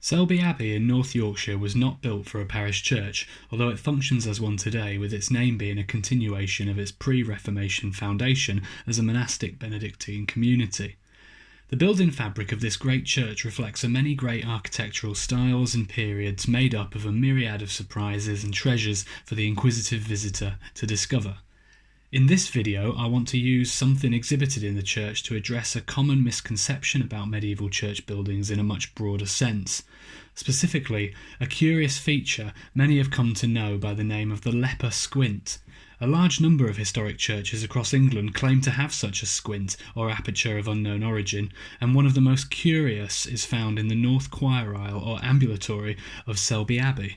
Selby Abbey in North Yorkshire was not built for a parish church, although it functions as one today, with its name being a continuation of its pre-Reformation foundation as a monastic Benedictine community. The building fabric of this great church reflects many great architectural styles and periods made up of a myriad of surprises and treasures for the inquisitive visitor to discover. In this video, I want to use something exhibited in the church to address a common misconception about medieval church buildings in a much broader sense. Specifically, a curious feature many have come to know by the name of the Leper squint. A large number of historic churches across England claim to have such a squint, or aperture of unknown origin, and one of the most curious is found in the north choir aisle or ambulatory of Selby Abbey.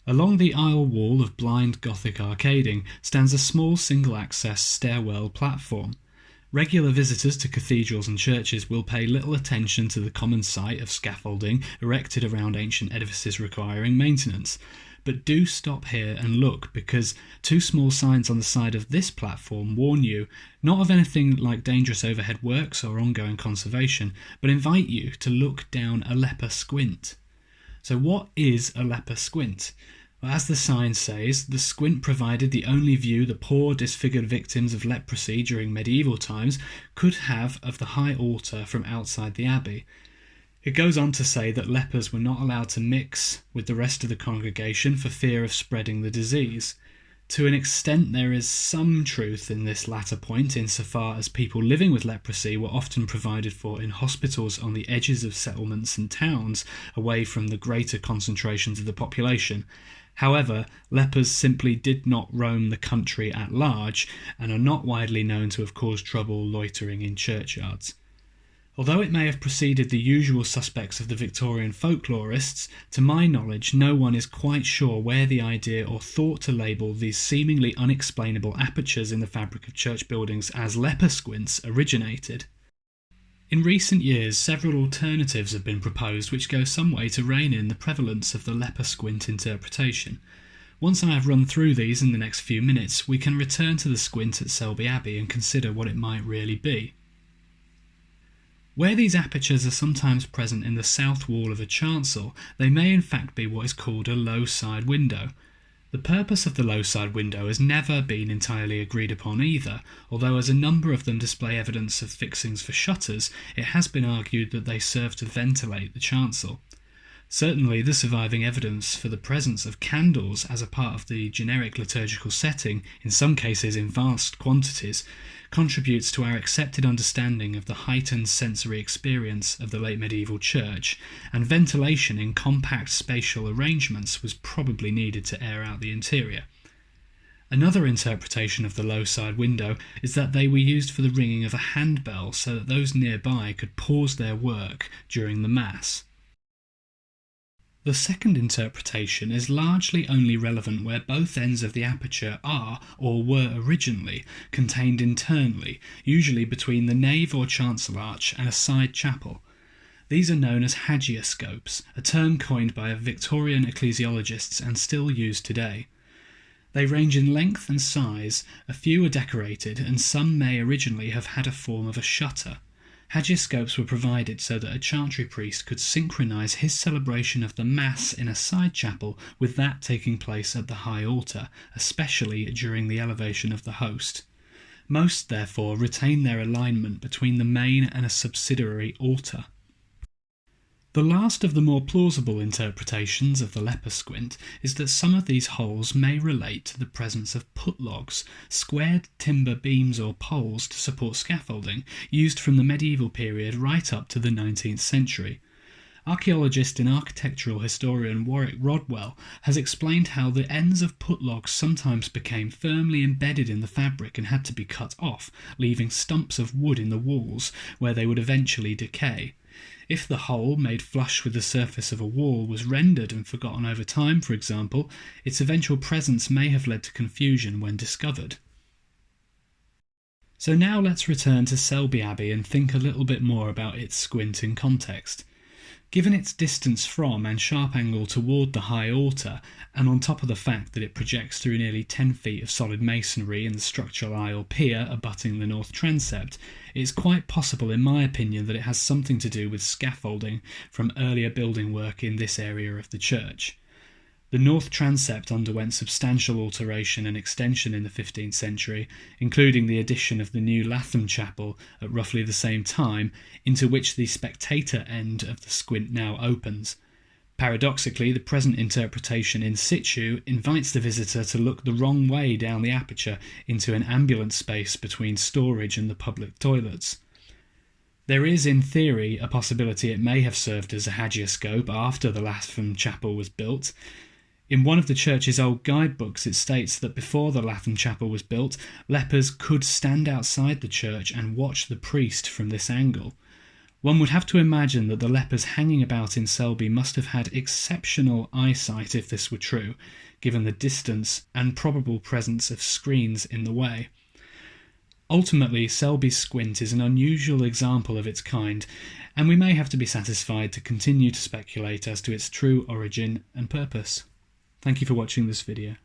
Along the aisle wall of blind Gothic arcading stands a small single-access stairwell platform. Regular visitors to cathedrals and churches will pay little attention to the common sight of scaffolding erected around ancient edifices requiring maintenance. But do stop here and look, because two small signs on the side of this platform warn you not of anything like dangerous overhead works or ongoing conservation, but invite you to look down a leper squint. So what is a leper squint? Well, as the sign says, the squint provided the only view the poor disfigured victims of leprosy during medieval times could have of the high altar from outside the abbey. It goes on to say that lepers were not allowed to mix with the rest of the congregation for fear of spreading the disease. To an extent, there is some truth in this latter point, insofar as people living with leprosy were often provided for in hospitals on the edges of settlements and towns, away from the greater concentrations of the population. However, lepers simply did not roam the country at large, and are not widely known to have caused trouble loitering in churchyards. Although it may have preceded the usual suspects of the Victorian folklorists, to my knowledge no one is quite sure where the idea or thought to label these seemingly unexplainable apertures in the fabric of church buildings as leper squints originated. In recent years, several alternatives have been proposed which go some way to rein in the prevalence of the leper squint interpretation. Once I have run through these in the next few minutes, we can return to the squint at Selby Abbey and consider what it might really be. Where these apertures are sometimes present in the south wall of a chancel, they may in fact be what is called a low side window. The purpose of the low side window has never been entirely agreed upon either, although as a number of them display evidence of fixings for shutters, it has been argued that they serve to ventilate the chancel. Certainly the surviving evidence for the presence of candles as a part of the generic liturgical setting, in some cases in vast quantities, contributes to our accepted understanding of the heightened sensory experience of the late medieval church, and ventilation in compact spatial arrangements was probably needed to air out the interior. Another interpretation of the low side window is that they were used for the ringing of a handbell so that those nearby could pause their work during the Mass. The second interpretation is largely only relevant where both ends of the aperture are, or were originally, contained internally, usually between the nave or chancel arch and a side chapel. These are known as hagioscopes, a term coined by Victorian ecclesiologists and still used today. They range in length and size, a few are decorated, and some may originally have had a form of a shutter. Hagioscopes were provided so that a chantry priest could synchronise his celebration of the Mass in a side chapel with that taking place at the high altar, especially during the elevation of the host. Most, therefore, retain their alignment between the main and a subsidiary altar. The last of the more plausible interpretations of the leper squint is that some of these holes may relate to the presence of putlogs, squared timber beams or poles to support scaffolding, used from the medieval period right up to the 19th century. Archaeologist and architectural historian Warwick Rodwell has explained how the ends of putlogs sometimes became firmly embedded in the fabric and had to be cut off, leaving stumps of wood in the walls where they would eventually decay. If the hole, made flush with the surface of a wall, was rendered and forgotten over time, for example, its eventual presence may have led to confusion when discovered. So now let's return to Selby Abbey and think a little bit more about its squint in context. Given its distance from and sharp angle toward the high altar, and on top of the fact that it projects through nearly 10 feet of solid masonry in the structural aisle pier abutting the north transept, it is quite possible in my opinion that it has something to do with scaffolding from earlier building work in this area of the church. The north transept underwent substantial alteration and extension in the 15th century, including the addition of the new Latham Chapel at roughly the same time, into which the spectator end of the squint now opens. Paradoxically, the present interpretation in situ invites the visitor to look the wrong way down the aperture into an ambulance space between storage and the public toilets. There is, in theory, a possibility it may have served as a hagioscope after the Latham Chapel was built. In one of the church's old guidebooks it states that before the Latham Chapel was built, lepers could stand outside the church and watch the priest from this angle. One would have to imagine that the lepers hanging about in Selby must have had exceptional eyesight if this were true, given the distance and probable presence of screens in the way. Ultimately, Selby's squint is an unusual example of its kind, and we may have to be satisfied to continue to speculate as to its true origin and purpose. Thank you for watching this video.